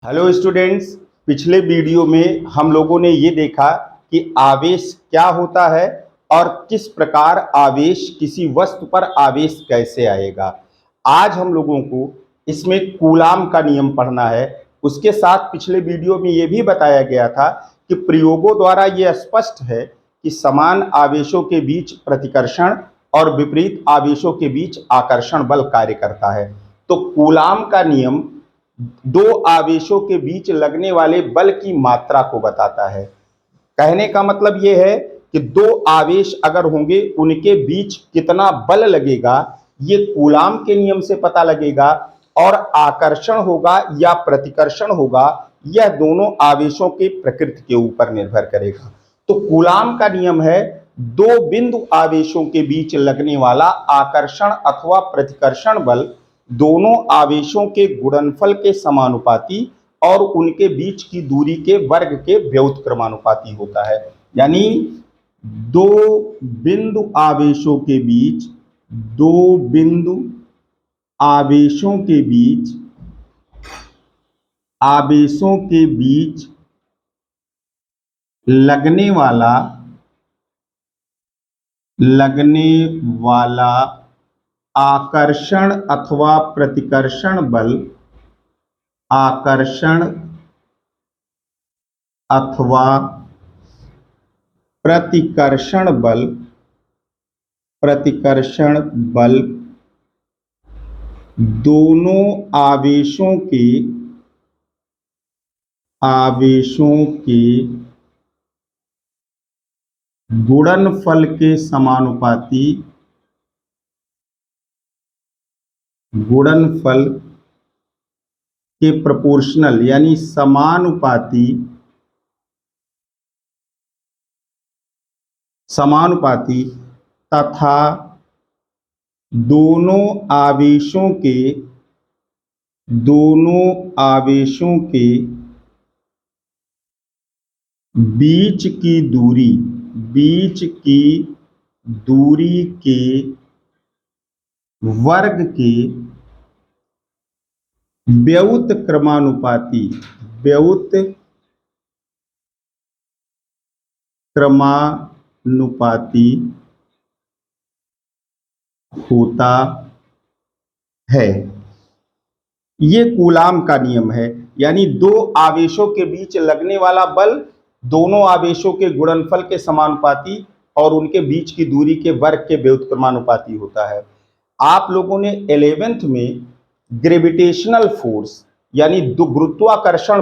Hello students, पिछले video में हम लोगों ने ये देखा कि आवेश क्या होता है और किस प्रकार आवेश किसी वस्तु पर आवेश कैसे आएगा। आज हम लोगों को इसमें कूलाम का नियम पढ़ना है। उसके साथ पिछले वीडियो में ये भी बताया गया था कि प्रयोगों द्वारा ये स्पष्ट है कि समान आवेशों के बीच प्रतिकर्षण और विपरीत आवेशों के बीच आकर्षण बल कार्य करता है। तो कूलाम का नियम दो आवेशों के बीच लगने वाले बल की मात्रा को बताता है। कहने का मतलब यह है कि दो आवेश अगर होंगे उनके बीच कितना बल लगेगा ये कूलाम के नियम से पता लगेगा, और आकर्षण होगा या प्रतिकर्षण होगा यह दोनों आवेशों के प्रकृति के ऊपर निर्भर करेगा। तो कूलाम का नियम है दो बिंदु आवेशों के बीच लगने वाला आकर्षण अथवा प्रतिकर्षण बल दोनों आवेशों के गुणनफल के समानुपाती और उनके बीच की दूरी के वर्ग के व्युत्क्रमानुपाती होता है। यानी दो बिंदु आवेशों के बीच लगने वाला आकर्षण अथवा प्रतिकर्षण बल दोनों आवेशों के गुणनफल के समानुपाती प्रोपोर्शनल यानी समानुपाती तथा दोनों आवेशों के बीच की दूरी के वर्ग के व्युत्क्रमानुपाती होता है। ये कूलाम का नियम है। यानी दो आवेशों के बीच लगने वाला बल दोनों आवेशों के गुणनफल के समानुपाती और उनके बीच की दूरी के वर्ग के व्युत्क्रमानुपाती होता है। आप लोगों ने 11th में ग्रेविटेशनल फोर्स यानी गुरुत्वाकर्षण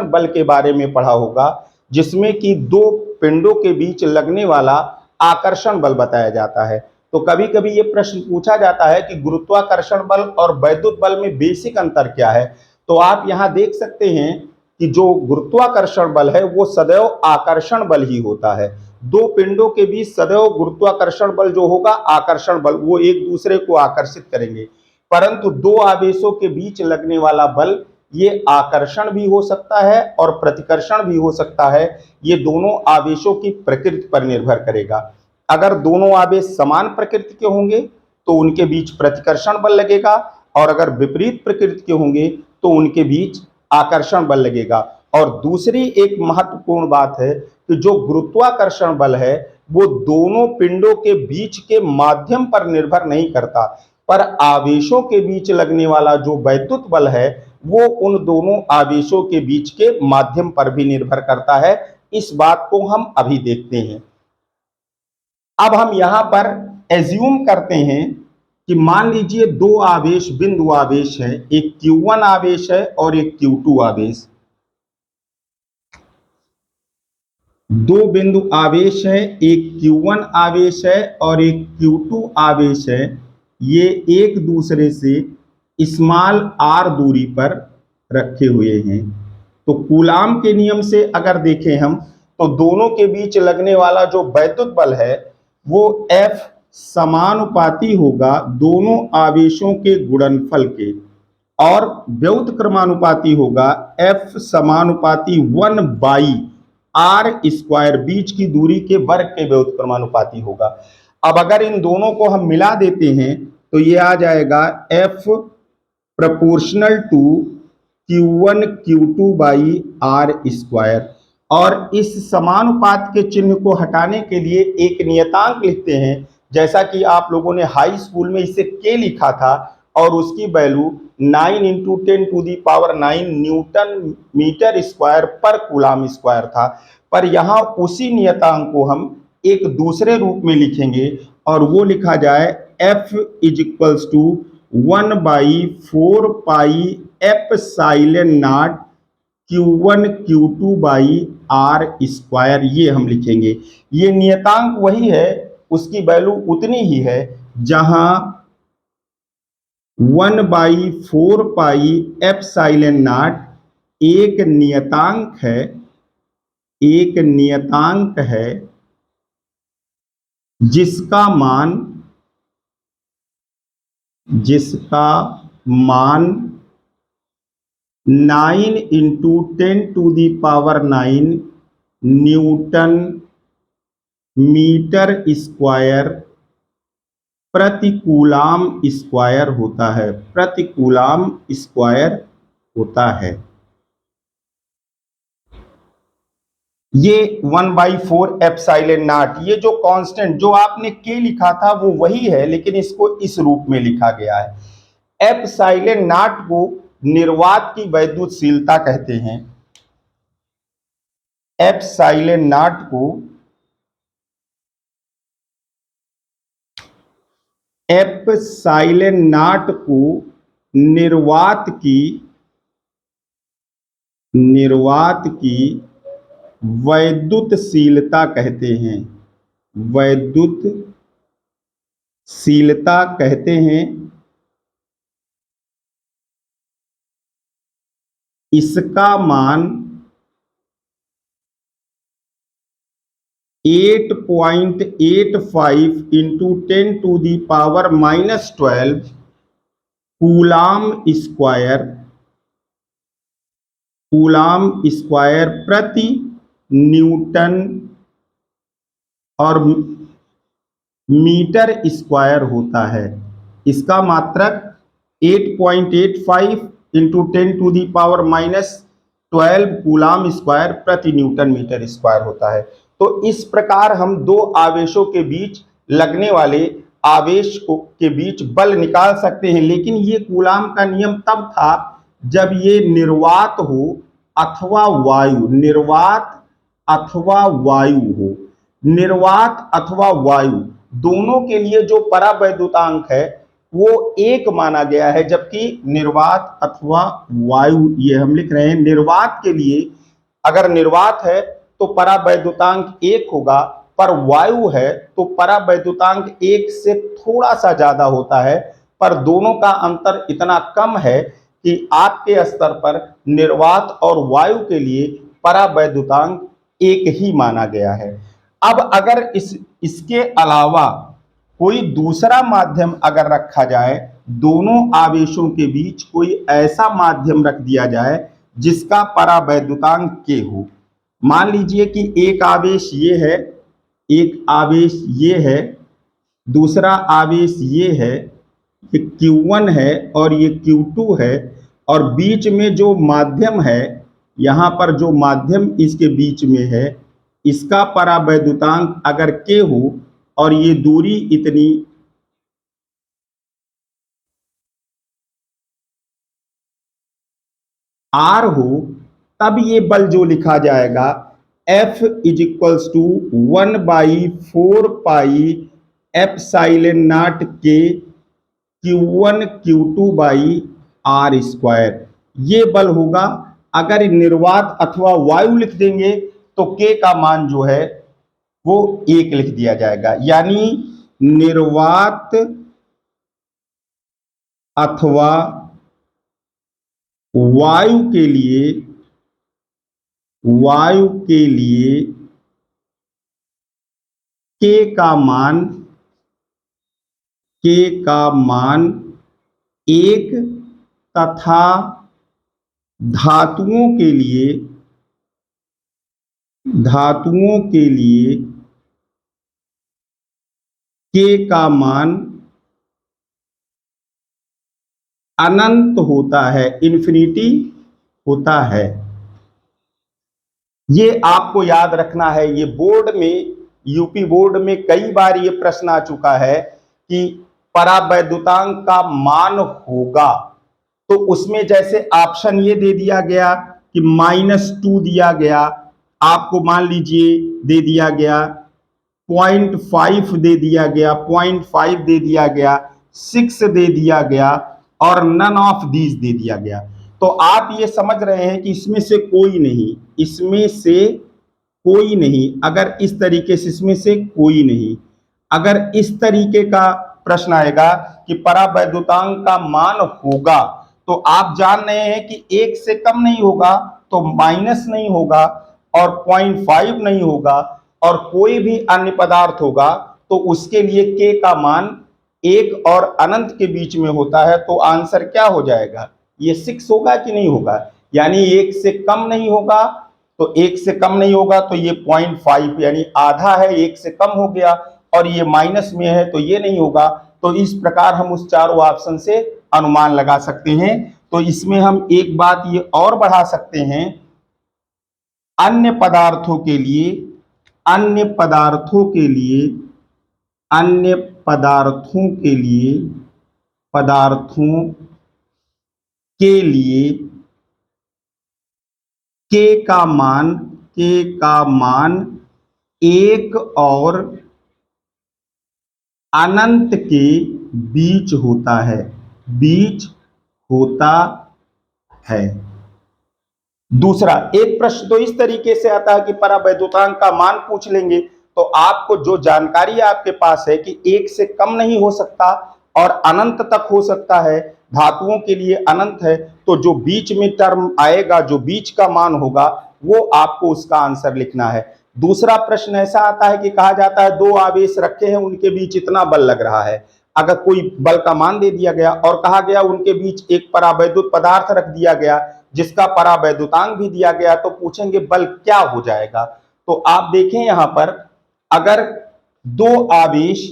बल के बारे में पढ़ा होगा, जिसमें कि दो पिंडों के बीच लगने वाला आकर्षण बल बताया जाता है। तो कभी कभी ये प्रश्न पूछा जाता है कि गुरुत्वाकर्षण बल और वैद्युत बल में बेसिक अंतर क्या है। तो आप यहाँ देख सकते हैं कि जो गुरुत्वाकर्षण बल है वो सदैव आकर्षण बल ही होता है। दो पिंडों के बीच सदैव गुरुत्वाकर्षण बल जो होगा आकर्षण बल, वो एक दूसरे को आकर्षित करेंगे। परंतु दो आवेशों के बीच लगने वाला बल ये आकर्षण भी हो सकता है और प्रतिकर्षण भी हो सकता है। ये दोनों आवेशों की प्रकृति पर निर्भर करेगा। अगर दोनों आवेश समान प्रकृति के होंगे तो उनके बीच प्रतिकर्षण बल लगेगा, और अगर विपरीत प्रकृति के होंगे तो उनके बीच आकर्षण बल लगेगा। और दूसरी एक महत्वपूर्ण बात है कि जो गुरुत्वाकर्षण बल है वो दोनों पिंडों के बीच के माध्यम पर निर्भर नहीं करता, पर आवेशों के बीच लगने वाला जो वैद्युत बल है वो उन दोनों आवेशों के बीच के माध्यम पर भी निर्भर करता है। इस बात को हम अभी देखते हैं। अब हम यहां पर एज्यूम करते हैं कि मान लीजिए दो आवेश बिंदु आवेश है, एक Q1 आवेश है और एक Q2 आवेश। दो बिंदु आवेश है, एक Q1 आवेश है और एक Q2 आवेश है। ये एक दूसरे से स्मॉल r दूरी पर रखे हुए हैं। तो कूलाम के नियम से अगर देखें हम तो दोनों के बीच लगने वाला जो वैद्युत बल है वो F समानुपाती होगा दोनों आवेशों के गुणनफल के, और व्युत्क्रमानुपाती होगा F समानुपाती 1/r², बीच की दूरी के वर्ग के व्युत्क्रमानुपाती होगा। अब अगर इन दोनों को हम मिला देते हैं तो ये आ जाएगा F proportional to Q1 Q2 by r square. और इस समानुपात के चिन्ह को हटाने के लिए एक नियतांक लिखते हैं, जैसा कि आप लोगों ने हाई स्कूल में इसे के लिखा था और उसकी value 9 into 10⁹ newton metre square पर कूलाम स्क्वायर था। पर यहाँ उसी नियतांक को हम एक दूसरे रूप में लिखेंगे और वो लिखा जाए F is equals to 1/4 pi epsilon nought Q1 Q2 by r square, ये हम लिखेंगे। ये नियतांक वही है, उसकी वैल्यू उतनी ही है, जहां 1/4 पाई एप्सिलॉन नॉट एक नियतांक है, एक नियतांक है जिसका मान 9 इंटू 10⁹ न्यूटन मीटर स्क्वायर प्रति कूलाम स्क्वायर होता है, प्रति कूलाम स्क्वायर होता है। ये 1/4 एप्सिलॉन नॉट, ये जो कांस्टेंट जो आपने के लिखा था वो वही है, लेकिन इसको इस रूप में लिखा गया है। एप्सिलॉन नॉट को निर्वात की वैद्युतशीलता कहते हैं। एप्सिलॉन नॉट को एप्सिलॉन नॉट को निर्वात की वैद्युतशीलता कहते हैं, वैद्युतशीलता कहते हैं। इसका मान 8.85 इंटू 10⁻⁻12 कूलाम स्क्वायर प्रति न्यूटन और मीटर स्क्वायर होता है। इसका मात्रक 8.85 इंटू 10⁻⁻12 कूलाम स्क्वायर प्रति न्यूटन मीटर स्क्वायर होता है। तो इस प्रकार हम दो आवेशों के बीच लगने वाले आवेश के बीच बल निकाल सकते हैं। लेकिन ये कूलाम का नियम तब था जब ये निर्वात हो अथवा वायु, निर्वात अथवा वायु हो। निर्वात अथवा वायु दोनों के लिए जो परावैद्युतांक है वो एक माना गया है, जबकि निर्वात अथवा वायु, ये हम लिख रहे हैं, निर्वात के लिए अगर निर्वात है तो परावैद्युतांक 1 होगा, पर वायु है तो परावैद्युतांक 1 से थोड़ा सा ज्यादा होता है। पर दोनों का अंतर इतना कम है कि आपके स्तर पर निर्वात और वायु के लिए परावैद्युतांक 1 ही माना गया है। अब अगर इसके अलावा कोई दूसरा माध्यम अगर रखा जाए, दोनों आवेशों के बीच कोई ऐसा माध्यम रख दिया जाए जिसका परावैद्युतांक के हो। मान लीजिए कि एक आवेश ये है, एक आवेश ये है, दूसरा आवेश ये है, ये Q1 है और ये Q2 है, और बीच में जो माध्यम है, यहाँ पर जो माध्यम इसके बीच में है, इसका परावैद्युतांक अगर K हो और ये दूरी इतनी R हो, तब ये बल जो लिखा जाएगा F is equals to 1/4 pi epsilon nought के Q1 Q2 by r square, ये बल होगा। अगर निर्वात अथवा वायु लिख देंगे तो K का मान जो है वो 1 लिख दिया जाएगा। यानी निर्वात अथवा वायु के लिए K का मान 1 तथा धातुओं के लिए K का मान अनंत होता है, इन्फिनिटी होता है। ये आपको याद रखना है। ये बोर्ड में, यूपी बोर्ड में कई बार ये प्रश्न आ चुका है कि परावैद्युतांक का मान होगा, तो उसमें जैसे ऑप्शन ये दे दिया गया कि -2 दिया गया, आपको मान लीजिए दे दिया गया 0.5 दे दिया गया, 0.5 दे दिया गया, 6 दे दिया गया और नन ऑफ दीज दे दिया गया। तो आप ये समझ रहे हैं कि इसमें से कोई नहीं, इसमें से कोई नहीं। अगर इस तरीके से इसमें से कोई नहीं, अगर इस तरीके का प्रश्न आएगा कि परावैद्युतांक का मान होगा, तो आप जान रहे हैं कि 1 से कम नहीं होगा, तो माइनस नहीं होगा और 0.5 नहीं होगा, और कोई भी अन्य पदार्थ होगा तो उसके लिए k का मान 1 और अनंत के बीच में होता है। तो आंसर क्या हो जाएगा? ये 6 होगा कि नहीं होगा? यानी 1 से कम नहीं होगा, तो 1 से कम नहीं होगा तो ये 0.5 यानी आधा है, 1 से कम हो गया, और ये माइनस में है तो ये नहीं होगा। तो इस प्रकार हम उस चारों ऑप्शन से अनुमान लगा सकते हैं। तो इसमें हम एक बात ये और बढ़ा सकते हैं, अन्य पदार्थों के लिए, अन्य पदार्थों के लिए, अन्य पदार्थों के लिए, पदार्थों के लिए k का मान, k का मान 1 और अनंत के बीच होता है, बीच होता है। दूसरा एक प्रश्न तो इस तरीके से आता है कि परावैद्युतांक का मान पूछ लेंगे, तो आपको जो जानकारी आपके पास है कि 1 से कम नहीं हो सकता और अनंत तक हो सकता है, धातुओं के लिए अनंत है, तो जो बीच में टर्म आएगा, जो बीच का मान होगा, वो आपको उसका आंसर लिखना है। दूसरा प्रश्न ऐसा आता है कि कहा जाता है 2 आवेश रखे हैं, उनके बीच इतना बल लग रहा है। अगर कोई बल का मान दे दिया गया और कहा गया उनके बीच एक परावैद्युत पदार्थ रख दिया गया जिसका परावैद्युतांक भी दिया गया, तो पूछेंगे बल क्या हो जाएगा। तो आप देखें यहां पर, अगर 2 आवेश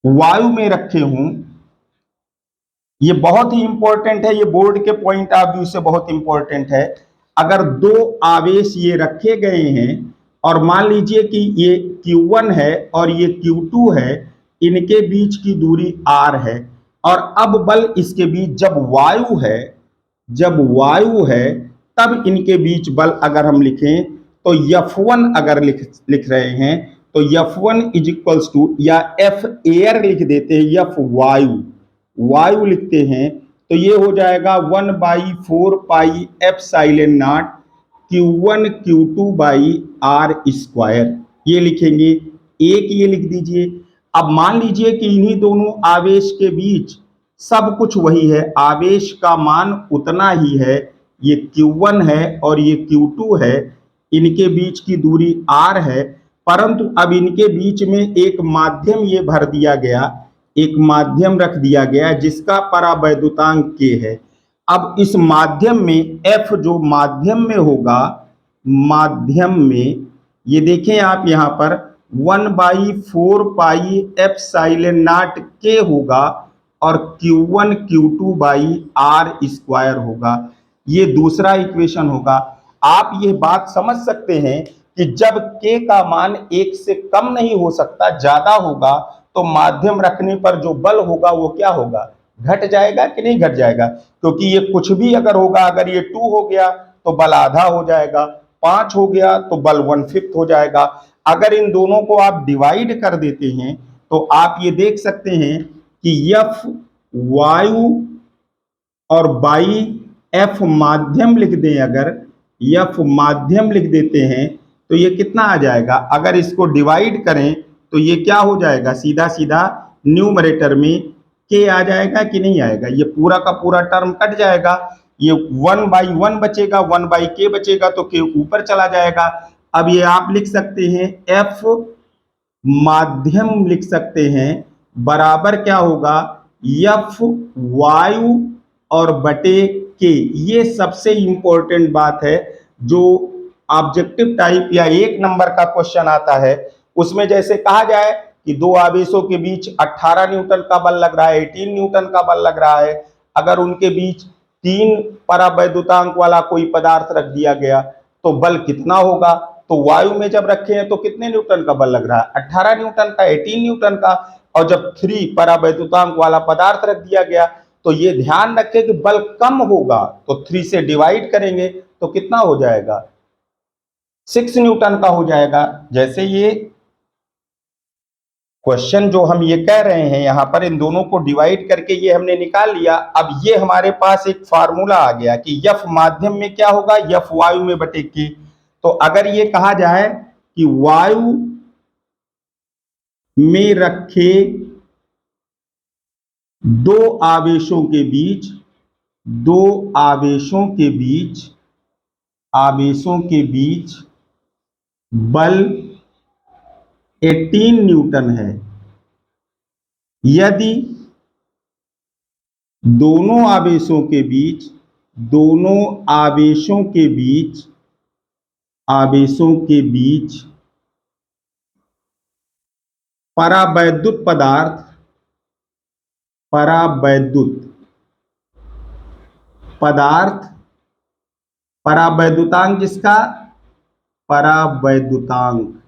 वायु में रखे हों, ये बहुत ही इंपॉर्टेंट है, ये बोर्ड के पॉइंट ऑफ व्यू से बहुत इंपॉर्टेंट है। अगर 2 आवेश ये रखे गए हैं और मान लीजिए कि ये Q1 है और ये Q2 है, इनके बीच की दूरी r है, और अब बल इसके बीच जब वायु है, जब वायु है तब इनके बीच बल अगर हम लिखें तो F1 अगर लिख रहे हैं तो F1 इज इक्वल्स टू, या F एयर लिख देते हैं, F वायु, वायु लिखते हैं, तो ये हो जाएगा 1/4 pi epsilon nought Q1 Q2 by R square. ये लिखेंगे, एक ये लिख दीजिए। अब मान लीजिए कि इन्हीं दोनों आवेश के बीच सब कुछ वही है, आवेश का मान उतना ही है, ये Q1 है और ये Q2 है, इनके बीच की दूरी R है, परंतु अब इनके बीच में एक माध्यम ये भर दिया गया, एक माध्यम रख दिया गया जिसका परावैद्युतांक k है। अब इस माध्यम में F जो माध्यम में होगा, माध्यम में ये देखें आप यहां पर 1/4 पाई एप्सिलॉन नॉट k होगा और Q1 Q2 by R square होगा। ये दूसरा इक्वेशन होगा। आप ये बात समझ सकते हैं कि जब k का मान 1 से कम नहीं हो सकता, ज्यादा होगा, तो माध्यम रखने पर जो बल होगा वो क्या होगा? घट जाएगा कि नहीं घट जाएगा? क्योंकि ये कुछ भी अगर होगा, अगर ये 2 हो गया तो बल आधा हो जाएगा, 5 हो गया तो बल 1/5 हो जाएगा। अगर इन दोनों को आप डिवाइड कर देते हैं तो आप ये देख सकते हैं कि F वायु और बाई F माध्यम लिख दें, अगर F माध्यम लिख देते हैं तो ये कितना आ जाएगा? अगर इसको डिवाइड करें तो ये क्या हो जाएगा? सीधा सीधा न्यूमरेटर में k आ जाएगा कि नहीं आएगा? ये पूरा का पूरा टर्म कट जाएगा, ये 1/1 बचेगा, 1/k बचेगा, तो k ऊपर चला जाएगा। अब ये आप लिख सकते हैं F माध्यम लिख सकते हैं, बराबर क्या होगा? F वायु और बटे k। ये सबसे इंपॉर्टेंट बात है, जो ऑब्जेक्टिव टाइप या 1 नंबर का क्वेश्चन आता है, उसमें जैसे कहा जाए कि 2 आवेशों के बीच 18 न्यूटन का बल लग रहा है, 18 न्यूटन का बल लग रहा है, अगर उनके बीच 3 परावैद्युतांक वाला कोई पदार्थ रख दिया गया तो बल कितना होगा। तो वायु में जब रखे हैं तो कितने न्यूटन का बल लग रहा है, 18 न्यूटन का, 18 न्यूटन का। और जब 3 परावैद्युतांक वाला पदार्थ रख दिया गया तो ये ध्यान रखें कि बल कम होगा तो 3 से डिवाइड करेंगे तो कितना हो जाएगा, 6 न्यूटन का हो जाएगा। जैसे ये क्वेश्चन जो हम ये कह रहे हैं यहां पर, इन दोनों को डिवाइड करके ये हमने निकाल लिया। अब ये हमारे पास एक फार्मूला आ गया कि F माध्यम में क्या होगा, F वायु में बटे K। तो अगर ये कहा जाए कि वायु में रखे दो आवेशों के बीच बल 18 न्यूटन है, यदि दोनों आवेशों के बीच परावैद्युत पदार्थ परावैद्युतांक जिसका परावैद्युतांक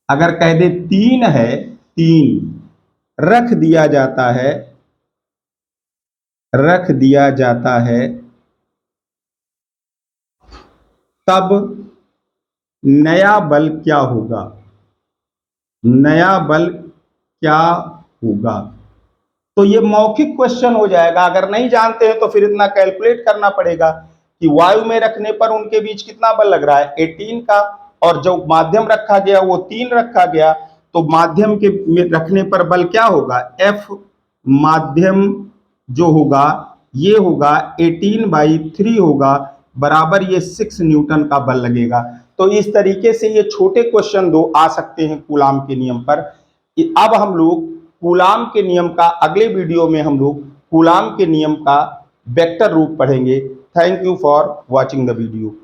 अगर कह दे 3 है, 3 रख दिया जाता है तब नया बल क्या होगा। तो ये मौखिक क्वेश्चन हो जाएगा। अगर नहीं जानते हैं तो फिर इतना कैलकुलेट करना पड़ेगा कि वायु में रखने पर उनके बीच कितना बल लग रहा है, 18 का, और जो माध्यम रखा गया वो 3 रखा गया, तो माध्यम के में रखने पर बल क्या होगा, F माध्यम जो होगा ये होगा 18/3 होगा, बराबर ये 6 न्यूटन का बल लगेगा। तो इस तरीके से ये छोटे क्वेश्चन 2 आ सकते हैं कूलाम के नियम पर। अब हम लोग कूलाम के नियम का अगले वीडियो में हम लोग कूलाम के नियम का वेक्टर रूप पढ़ेंगे। Thank you for watching the video.